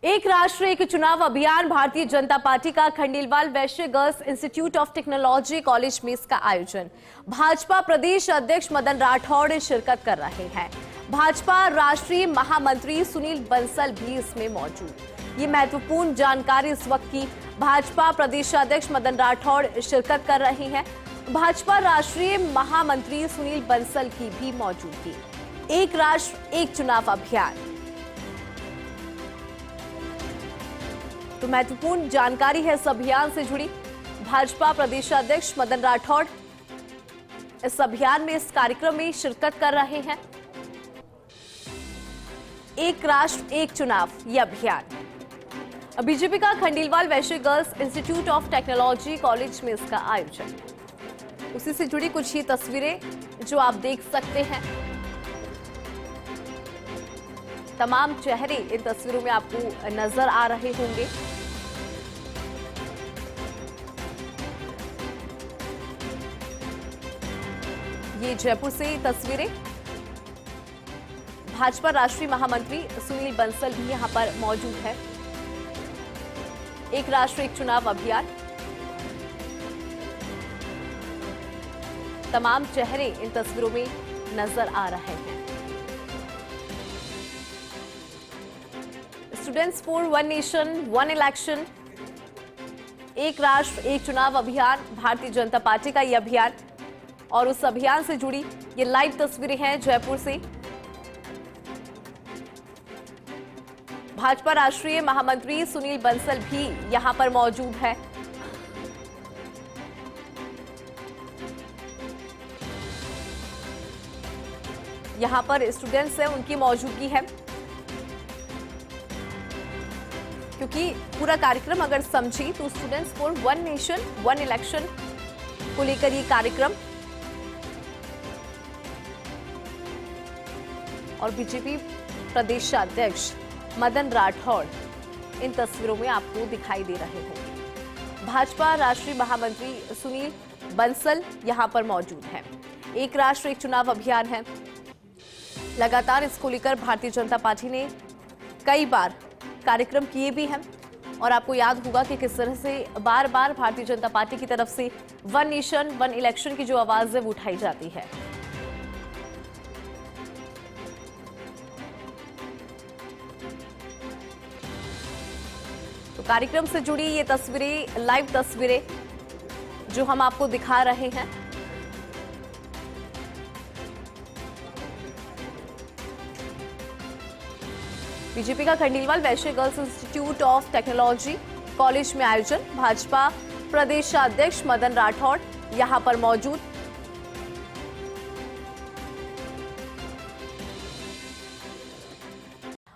एक राष्ट्र एक चुनाव अभियान भारतीय जनता पार्टी का खंडेलवाल वैश्य girls institute of technology college में इसका आयोजन। भाजपा प्रदेश अध्यक्ष मदन राठौड़ शिरकत कर रहे हैं। भाजपा राष्ट्रीय महामंत्री सुनील बंसल भी इसमें मौजूद। ये महत्वपूर्ण जानकारी इस वक्त की। भाजपा प्रदेश अध्यक्ष मदन राठौड़ शिरकत कर रहे हैं। भाजपा राष्ट्रीय महामंत्री सुनील बंसल की भी मौजूदगी। एक राष्ट्र एक चुनाव अभियान, तो महत्वपूर्ण जानकारी है इस अभियान से जुड़ी। भाजपा प्रदेशाध्यक्ष मदन राठौड़ इस अभियान में, इस कार्यक्रम में शिरकत कर रहे हैं। एक राष्ट्र एक चुनाव ये अभियान। बीजेपी का खंडेलवाल वैश्य girls institute of technology college में इसका आयोजन। उसी से जुड़ी कुछ ही तस्वीरें जो आप देख सकते हैं। तमाम चेहरे इन तस्वीरों में आपको नजर आ रहे होंगे। ये जयपुर से तस्वीरें। भाजपा राष्ट्रीय महामंत्री सुनील बंसल भी यहां पर मौजूद है। एक राष्ट्र एक चुनाव अभियान, तमाम चेहरे इन तस्वीरों में नजर आ रहे हैं। Students for one nation one election, एक राष्ट्र एक चुनाव अभियान, भारतीय जनता पार्टी का यह अभियान और उस अभियान से जुड़ी ये लाइव तस्वीरें हैं जयपुर से। भाजपा राष्ट्रीय महामंत्री सुनील बंसल भी यहां पर मौजूद है। यहां पर स्टूडेंट्स हैं, उनकी मौजूदगी है, क्योंकि पूरा कार्यक्रम अगर समझी तो students for one nation one election को लेकर ये कार्यक्रम, और बीजेपी प्रदेशाध्यक्ष मदन राठौड़ इन तस्वीरों में आपको दिखाई दे रहे होंगे। भाजपा राष्ट्रीय महामंत्री सुनील बंसल यहां पर मौजूद है। एक राष्ट्र एक चुनाव अभियान है। लगातार इसको लेकर भारतीय जनता पार्टी ने कई बार कार्यक्रम किए भी हैं और आपको याद होगा कि किस तरह से बार बार भारतीय जनता पार्टी की तरफ से वन नेशन वन इलेक्शन की जो आवाज है वो उठाई जाती है। तो कार्यक्रम से जुड़ी ये तस्वीरें, लाइव तस्वीरें जो हम आपको दिखा रहे हैं। बीजेपी का खंडेलवाल वैश्य girls institute of technology college में आयोजन। भाजपा प्रदेशाध्यक्ष मदन राठौड़ यहां पर मौजूद।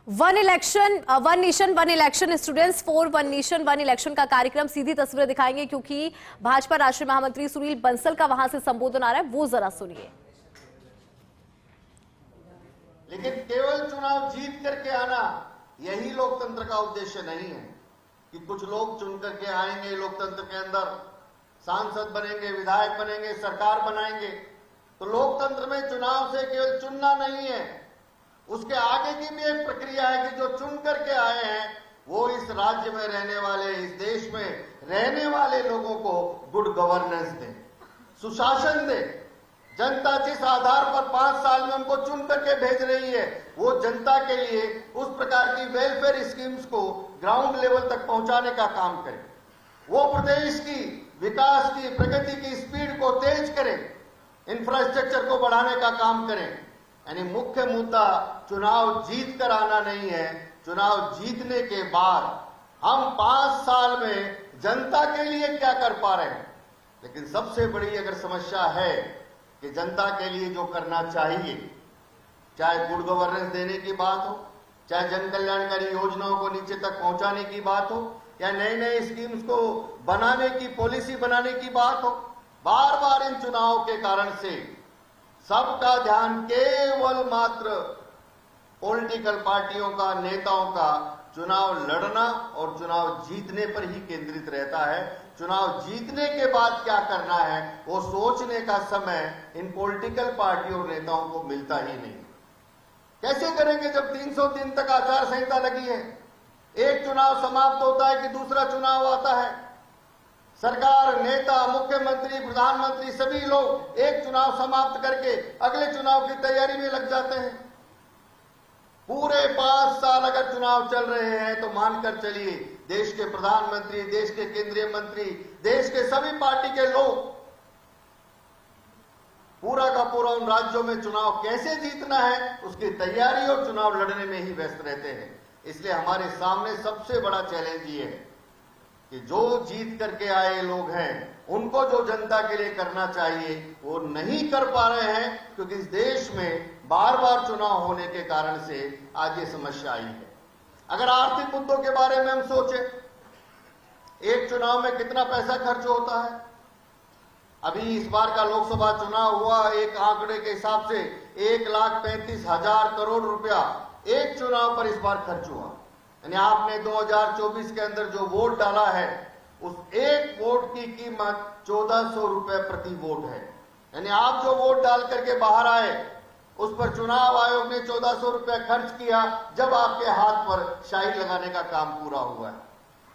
One election one nation one election, students for one nation one election का कार्यक्रम, सीधी तस्वीरें दिखाएंगे क्योंकि भाजपा राष्ट्रीय महामंत्री सुनील बंसल का वहां से संबोधन आ रहा है, वो जरा सुनिए। लेकिन केवल चुनाव जीत करके आना यही लोकतंत्र का उद्देश्य नहीं है कि कुछ लोग चुन करके आएंगे लोकतंत्र के अंदर, सांसद बनेंगे, विधायक बनेंगे, सरकार बनाएंगे। तो लोकतंत्र में चुनाव से केवल चुनना नहीं है, उसके आगे की भी एक प्रक्रिया है कि जो चुन करके आए हैं वो इस राज्य में रहने वाले, इस देश में रहने वाले लोगों को गुड गवर्नेंस दें, सुशासन दें। जनता जिस आधार पर 5 साल में उनको चुन करके भेज रही है, वो जनता के लिए उस प्रकार की वेलफेयर स्कीम्स को ग्राउंड लेवल तक पहुंचाने का काम करें। वो प्रदेश की विकास की, प्रगति की स्पीड को तेज करें, इंफ्रास्ट्रक्चर को बढ़ाने का काम करें। यानी मुख्य मुद्दा चुनाव जीत कर आना नहीं है, चुनाव जीतने के बाद हम 5 साल में जनता के लिए क्या कर पा रहे हैं। लेकिन सबसे बड़ी अगर समस्या है कि जनता के लिए जो करना चाहिए, चाहे गुड गवर्नेंस देने की बात हो, चाहे जन कल्याणकारी योजनाओं को नीचे तक पहुंचाने की बात हो, या नए नए स्कीम्स को बनाने की, पॉलिसी बनाने की बात हो, बार बार इन चुनावों के कारण से सबका ध्यान केवल मात्र पॉलिटिकल पार्टियों का, नेताओं का चुनाव लड़ना और चुनाव जीतने पर ही केंद्रित रहता है। चुनाव जीतने के बाद क्या करना है वो सोचने का समय इन पॉलिटिकल पार्टियों और नेताओं को मिलता ही नहीं। कैसे करेंगे जब 300 दिन तक आचार संहिता लगी है? एक चुनाव समाप्त होता है कि दूसरा चुनाव आता है। सरकार, नेता, मुख्यमंत्री, प्रधानमंत्री सभी लोग एक चुनाव समाप्त करके अगले चुनाव की तैयारी में लग जाते हैं। पूरे 5 साल अगर चुनाव चल रहे हैं तो मानकर चलिए देश के प्रधानमंत्री, देश के केंद्रीय मंत्री, देश के सभी पार्टी के लोग पूरा का पूरा उन राज्यों में चुनाव कैसे जीतना है उसकी तैयारी और चुनाव लड़ने में ही व्यस्त रहते हैं। इसलिए हमारे सामने सबसे बड़ा चैलेंज ये है कि जो जीत करके आए लोग हैं उनको जो जनता के लिए करना चाहिए वो नहीं कर पा रहे हैं, क्योंकि इस देश में बार बार चुनाव होने के कारण से आज ये समस्या आई है। अगर आर्थिक मुद्दों के बारे में हम सोचें, एक चुनाव में कितना पैसा खर्च होता है। अभी इस बार का लोकसभा चुनाव हुआ, एक आंकड़े के हिसाब से 1,35,000 करोड़ रुपया एक चुनाव पर इस बार खर्च हुआ। यानी आपने 2024 के अंदर जो वोट डाला है उस एक वोट की कीमत 1400 रुपए प्रति वोट है। यानी आप जो वोट डाल करके बाहर आए उस पर चुनाव आयोग ने 1400 रुपए खर्च किया, जब आपके हाथ पर शाही लगाने का काम पूरा हुआ है।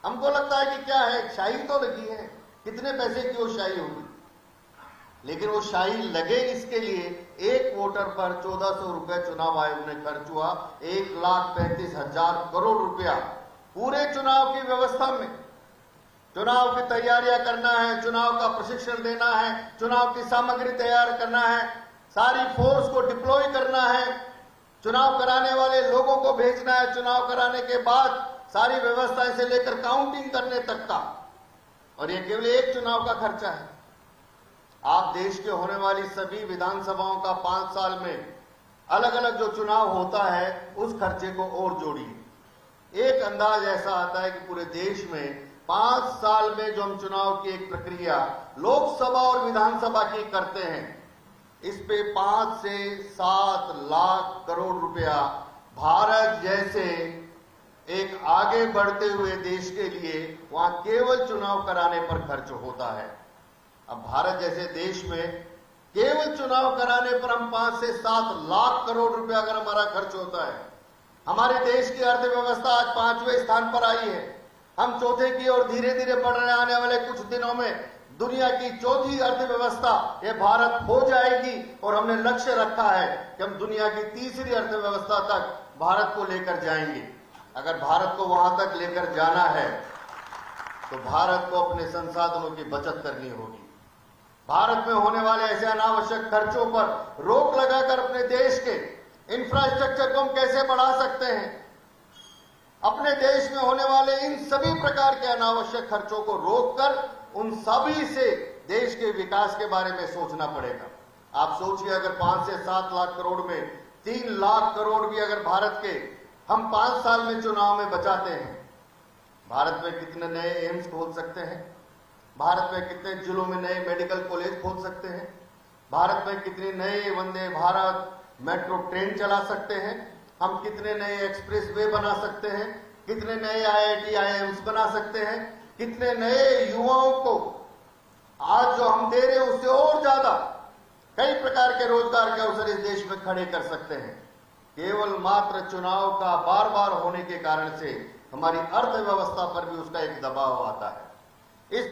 हमको लगता है कि क्या है, शाही तो लगी है, कितने पैसे की वो शाही होगी, लेकिन वो शाही लगे इसके लिए एक वोटर पर 1400 रुपए चुनाव आयोग ने खर्च हुआ। 1,35,000 करोड़ रुपया पूरे चुनाव की व्यवस्था में, चुनाव की तैयारियां करना है, चुनाव का प्रशिक्षण देना है, चुनाव की सामग्री तैयार करना है, सारी फोर्स को डिप्लॉय करना है, चुनाव कराने वाले लोगों को भेजना है, चुनाव कराने के बाद सारी व्यवस्थाएं से लेकर काउंटिंग करने तक का, और ये केवल एक चुनाव का खर्चा है। आप देश के होने वाली सभी विधानसभाओं का 5 साल में अलग अलग जो चुनाव होता है उस खर्चे को और जोड़िए। एक अंदाज ऐसा आता है कि पूरे देश में 5 साल में जो हम चुनाव की एक प्रक्रिया लोकसभा और विधानसभा की करते हैं, इस पे 5 से 7 लाख करोड़ रुपया भारत जैसे एक आगे बढ़ते हुए देश के लिए वहां केवल चुनाव कराने पर खर्च होता है। अब भारत जैसे देश में केवल चुनाव कराने पर हम 5 से 7 लाख करोड़ रुपया अगर हमारा खर्च होता है, हमारे देश की अर्थव्यवस्था आज 5वें स्थान पर आई है। हम चौथे की ओर धीरे धीरे बढ़ रहे, आने वाले कुछ दिनों में दुनिया की चौथी अर्थव्यवस्था ये भारत हो जाएगी, और हमने लक्ष्य रखा है कि हम दुनिया की तीसरी अर्थव्यवस्था तक भारत को लेकर जाएंगे। अगर भारत को वहां तक लेकर जाना है तो भारत को अपने संसाधनों की बचत करनी होगी। भारत में होने वाले ऐसे अनावश्यक खर्चों पर रोक लगाकर अपने देश के इंफ्रास्ट्रक्चर को हम कैसे बढ़ा सकते हैं, अपने देश में होने वाले इन सभी प्रकार के अनावश्यक खर्चों को रोककर उन सभी से देश के विकास के बारे में सोचना पड़ेगा। आप सोचिए, अगर 5 से 7 लाख करोड़ में 3 लाख करोड़ भी अगर भारत के हम 5 साल में चुनाव में बचाते हैं, भारत में कितने नए एम्स खोल सकते हैं, भारत में कितने जिलों में नए मेडिकल कॉलेज खोल सकते हैं, भारत में कितने नए वंदे भारत मेट्रो ट्रेन चला सकते हैं, हम कितने नए एक्सप्रेस वे बना सकते हैं, कितने नए IIT IIMs बना सकते हैं, कितने नए युवाओं को आज जो हम दे रहे हैं उससे और ज्यादा कई प्रकार के रोजगार के अवसर इस देश में खड़े कर सकते हैं। केवल मात्र चुनाव का बार बार होने के कारण से हमारी अर्थव्यवस्था पर भी उसका एक दबाव आता है। इस